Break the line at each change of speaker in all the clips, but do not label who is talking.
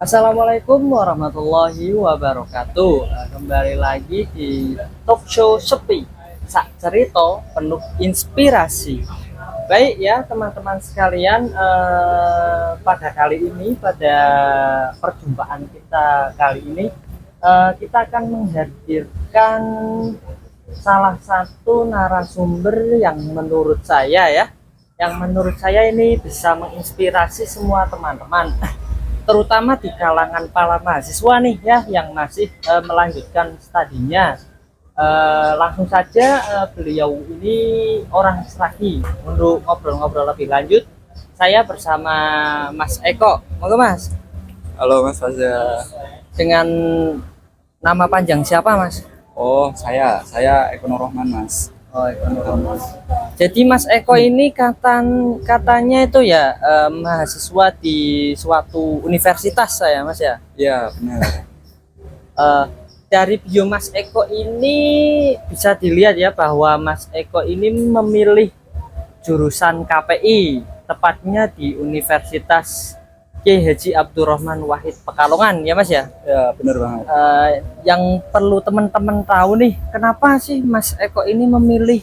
Assalamualaikum warahmatullahi wabarakatuh. Kembali lagi di talk show Sepi Sak Cerito penuh inspirasi. Baik ya teman-teman sekalian, pada kali ini, pada perjumpaan kita kali ini, kita akan menghadirkan salah satu narasumber yang menurut saya ini bisa menginspirasi semua teman-teman, terutama di kalangan para mahasiswa nih ya yang masih melanjutkan studinya. Langsung saja, beliau ini orang Serahi. Untuk ngobrol-ngobrol lebih lanjut, saya bersama Mas Eko. Monggo Mas.
Halo Mas Faza.
Dengan nama panjang siapa Mas?
Oh, saya Eko Nur Rahman, Mas.
Oh, ekonomi. Jadi Mas Eko ini katanya itu ya mahasiswa di suatu universitas saya Mas ya.
Iya, benar.
Eh, dari bio Mas Eko ini bisa dilihat ya bahwa Mas Eko ini memilih jurusan KPI, tepatnya di Universitas Kiai Haji Abdurrahman Wahid Pekalongan ya Mas ya.
Ya, benar banget.
Yang perlu teman-teman tahu nih, kenapa sih Mas Eko ini memilih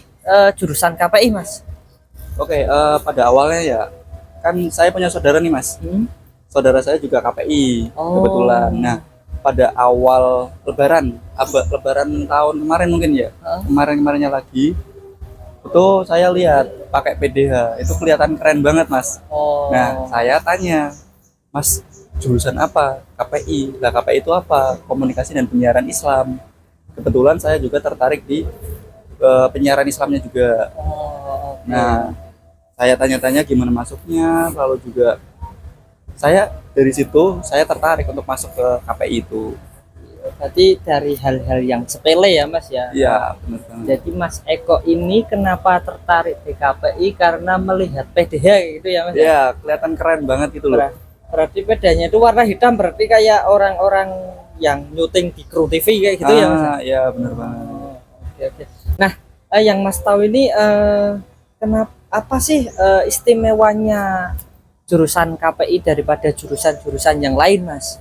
jurusan KPI Mas?
Oke, pada awalnya ya, kan saya punya saudara nih, Mas. Saudara saya juga KPI,
Oh.
kebetulan. Nah, pada awal Lebaran tahun kemarin mungkin ya, kemarinnya lagi, itu saya lihat pakai PDH, itu kelihatan keren banget, Mas.
Oh.
Nah, saya tanya, Mas, jurusan apa? KPI. Lah, KPI itu apa? Komunikasi dan penyiaran Islam. Kebetulan saya juga tertarik di penyiaran Islamnya juga.
Oh, oke.
Nah, saya tanya-tanya gimana masuknya, lalu juga saya dari situ saya tertarik untuk masuk ke KPI itu.
Berarti dari hal-hal yang sepele ya Mas ya.
Iya, benar banget.
Jadi Mas Eko ini kenapa tertarik di KPI karena melihat PDH gitu ya Mas?
Iya, kelihatan keren banget gitu loh.
Berarti pedanya itu warna hitam, berarti kayak orang-orang yang nyuting di kru TV kayak gitu ya Mas?
Iya, benar banget.
Oke, oke. Nah, yang Mas tahu ini kenapa, apa sih istimewanya jurusan KPI daripada jurusan-jurusan yang lain Mas?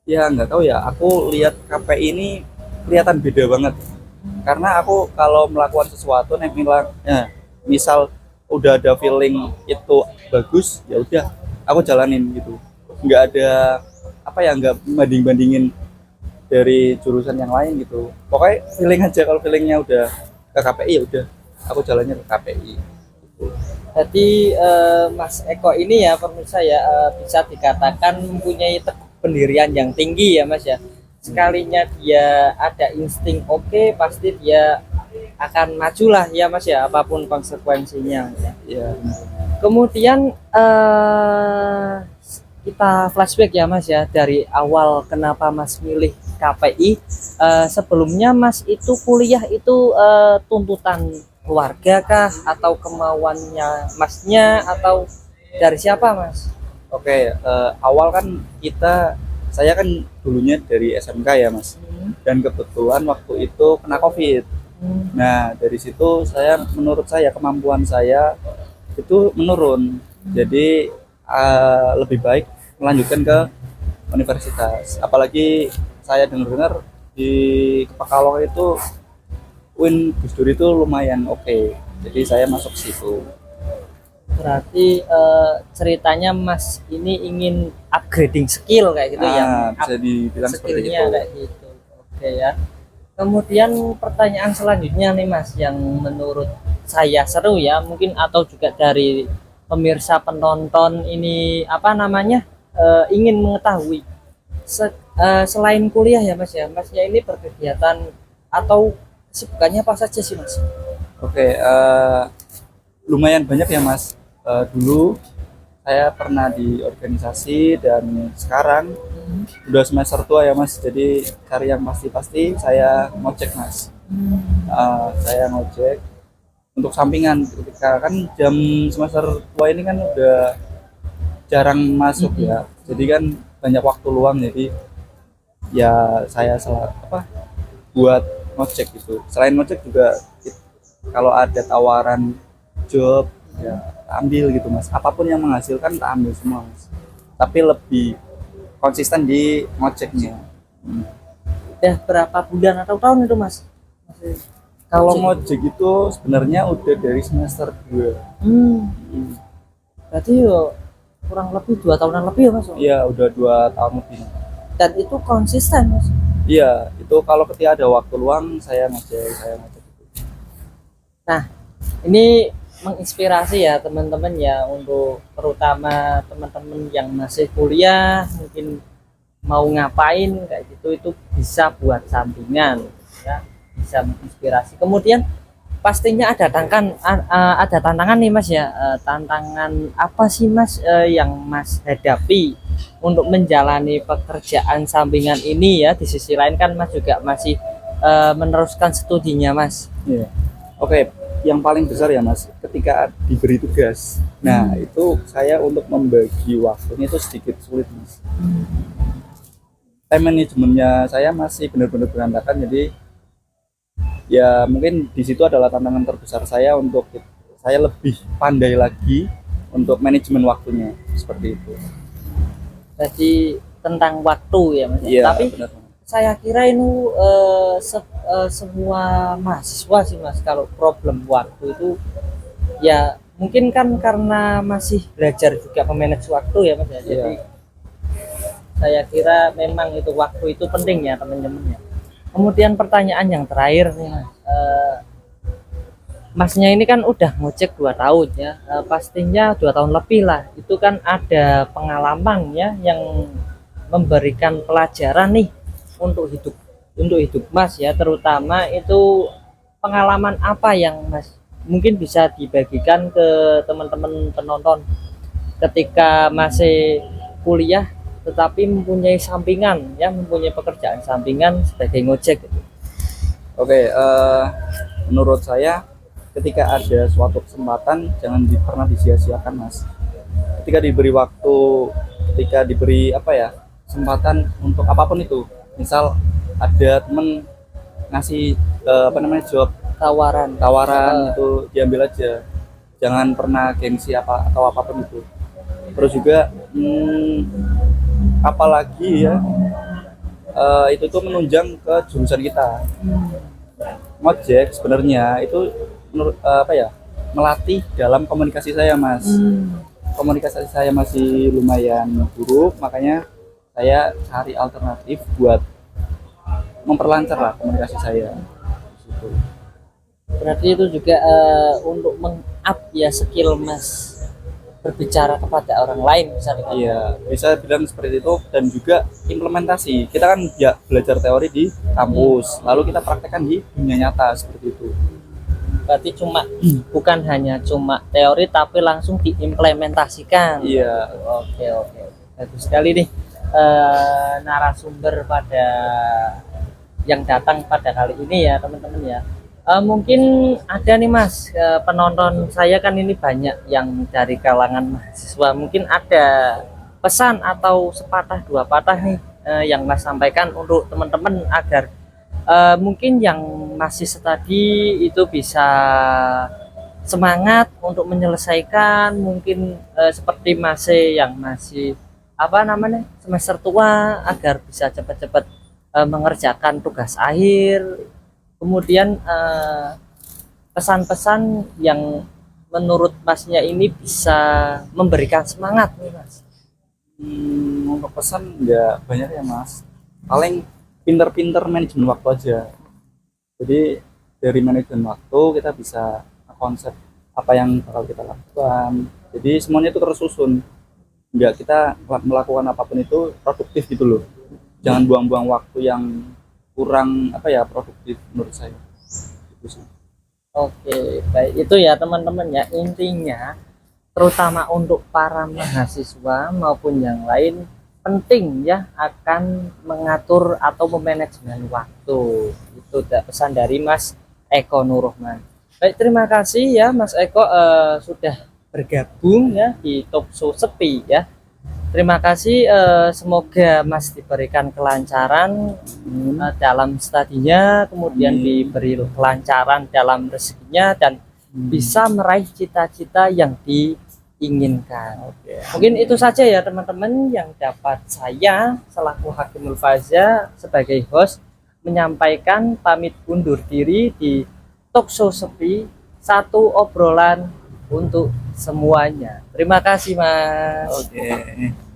Ya nggak tahu ya, aku lihat KPI ini kelihatan beda banget. Karena aku kalau melakukan sesuatu nih, misal udah ada feeling itu bagus, ya udah aku jalanin gitu. Nggak ada apa ya, nggak banding-bandingin dari jurusan yang lain gitu. Pokoknya feeling aja, kalau feelingnya udah ke KPI ya udah aku jalannya ke KPI.
Jadi Mas Eko ini ya pemirsa ya, bisa dikatakan mempunyai pendirian yang tinggi ya Mas ya. Sekalinya dia ada insting oke, pasti dia akan majulah ya Mas ya, apapun konsekuensinya ya.
Ya,
Kemudian kita flashback ya Mas ya, dari awal kenapa Mas milih KPI. Sebelumnya Mas itu kuliah itu tuntutan keluarga kah, atau kemauannya Masnya, atau dari siapa Mas?
oke. Awal kan saya kan dulunya dari SMK ya Mas. Dan kebetulan waktu itu kena COVID. Nah, dari situ menurut saya kemampuan saya itu menurun. Jadi lebih baik melanjutkan ke universitas. Apalagi saya dengar-dengar di Pekalongan itu UIN Gus Dur itu lumayan oke. Jadi saya masuk situ.
Berarti ceritanya Mas ini ingin upgrading skill kayak gitu ya,
Bisa dibilang seperti
skillnya
itu.
kayak gitu. Oke ya. Kemudian pertanyaan selanjutnya nih Mas, yang menurut saya seru ya, mungkin atau juga dari pemirsa penonton ini apa namanya, ingin mengetahui selain kuliah ya Mas ya, Masnya ini berkegiatan atau kesibukannya apa saja sih Mas?
Oke, lumayan banyak ya Mas. Dulu saya pernah di organisasi dan sekarang udah semester tua ya Mas. Jadi cari yang pasti-pasti saya ngojek Mas. Saya ngojek untuk sampingan ketika kan jam semester tua ini kan udah jarang masuk ya. Jadi kan banyak waktu luang, jadi ya saya buat ngojek gitu. Selain ngojek juga kalau ada tawaran job ya ambil gitu Mas, apapun yang menghasilkan tak ambil semua Mas, tapi lebih konsisten di ngojeknya.
Udah berapa bulan atau tahun itu mas? Masih
Kalau
ngojek?
ngojek itu sebenarnya udah dari semester 2.
Berarti yo kurang lebih 2 tahunan lebih ya mas?
Iya, udah 2 tahun lebih.
Dan itu konsisten mas?
Iya, itu kalau ketika ada waktu luang saya ngojek.
Nah, ini menginspirasi ya teman-teman ya, untuk terutama teman-teman yang masih kuliah mungkin mau ngapain kayak gitu, itu bisa buat sampingan ya, bisa menginspirasi. Kemudian pastinya ada tantangan nih mas ya. Tantangan apa sih mas yang mas hadapi untuk menjalani pekerjaan sampingan ini ya? Di sisi lain kan mas juga masih meneruskan studinya mas.
Iya. Oke, yang paling besar ya Mas, ketika diberi tugas. Nah, itu saya untuk membagi waktunya itu sedikit sulit Mas. Time manajemennya saya masih benar-benar berantakan, jadi ya mungkin di situ adalah tantangan terbesar saya untuk saya lebih pandai lagi untuk manajemen waktunya seperti itu.
Jadi tentang waktu ya mas.
Iya,
Tapi
benar.
saya kira ini semua mahasiswa sih mas, kalau problem waktu itu ya mungkin kan karena masih belajar juga memanage waktu ya mas ya. Jadi
Iya.
saya kira memang itu waktu itu penting ya teman-teman ya. Kemudian pertanyaan yang terakhir nih mas. Masnya ini kan udah ngojek 2 tahun ya. Pastinya 2 tahun lebih lah. Itu kan ada pengalaman ya yang memberikan pelajaran nih untuk hidup mas ya, terutama itu pengalaman apa yang mas mungkin bisa dibagikan ke teman-teman penonton ketika masih kuliah tetapi mempunyai sampingan ya, mempunyai pekerjaan sampingan sebagai ngojek gitu.
Oke, menurut saya ketika ada suatu kesempatan jangan pernah disia-siakan Mas. Ketika diberi waktu, ketika diberi apa ya, kesempatan untuk apapun itu, misal ada temen ngasih job
Tawaran
tawaran, itu diambil aja, jangan pernah gengsi apa atau apapun itu. Terus juga apalagi ya, itu tuh menunjang ke jurusan kita. Ngojek sebenarnya itu melatih dalam komunikasi saya Mas. Komunikasi saya masih lumayan buruk, makanya saya cari alternatif buat memperlancar lah komunikasi saya. Gitu.
berarti itu juga untuk meng-up ya skill mas berbicara kepada orang lain misalnya.
Iya, bisa bilang seperti itu. Dan juga implementasi, kita kan ya belajar teori di kampus, lalu kita praktekkan di dunia nyata seperti itu.
Berarti bukan hanya cuma teori tapi langsung diimplementasikan.
Iya.
Oke, bagus sekali nih narasumber pada yang datang pada kali ini ya teman-teman ya. Mungkin ada nih mas, penonton saya kan ini banyak yang dari kalangan mahasiswa, mungkin ada pesan atau sepatah dua patah nih yang mas sampaikan untuk teman-teman agar mungkin yang masih studi itu bisa semangat untuk menyelesaikan, mungkin seperti yang masih semester tua, agar bisa cepat-cepat mengerjakan tugas akhir. Kemudian pesan-pesan yang menurut masnya ini bisa memberikan semangat nih mas.
Untuk pesan nggak banyak ya mas, paling pinter-pinter manajemen waktu aja. Jadi dari manajemen waktu kita bisa konsep apa yang bakal kita lakukan, jadi semuanya itu tersusun, nggak kita melakukan apapun itu produktif gitu loh. Jangan buang-buang waktu yang kurang produktif menurut saya gitu sih.
Oke, baik, itu ya teman-teman ya, intinya terutama untuk para mahasiswa maupun yang lain penting ya akan mengatur atau memanajemen waktu. Itu pesan dari Mas Eko Nurrohman. Baik, terima kasih ya Mas Eko sudah bergabung ya di Talk Show Sepi ya. Terima kasih, semoga Mas diberikan kelancaran dalam studinya, kemudian diberi kelancaran dalam rezekinya dan bisa meraih cita-cita yang inginkan.
Oke.
Mungkin itu saja ya teman-teman yang dapat saya selaku Hakimul Faza sebagai host menyampaikan, pamit undur diri di Talkshow Sepi, satu obrolan untuk semuanya. Terima kasih Mas.
Oke.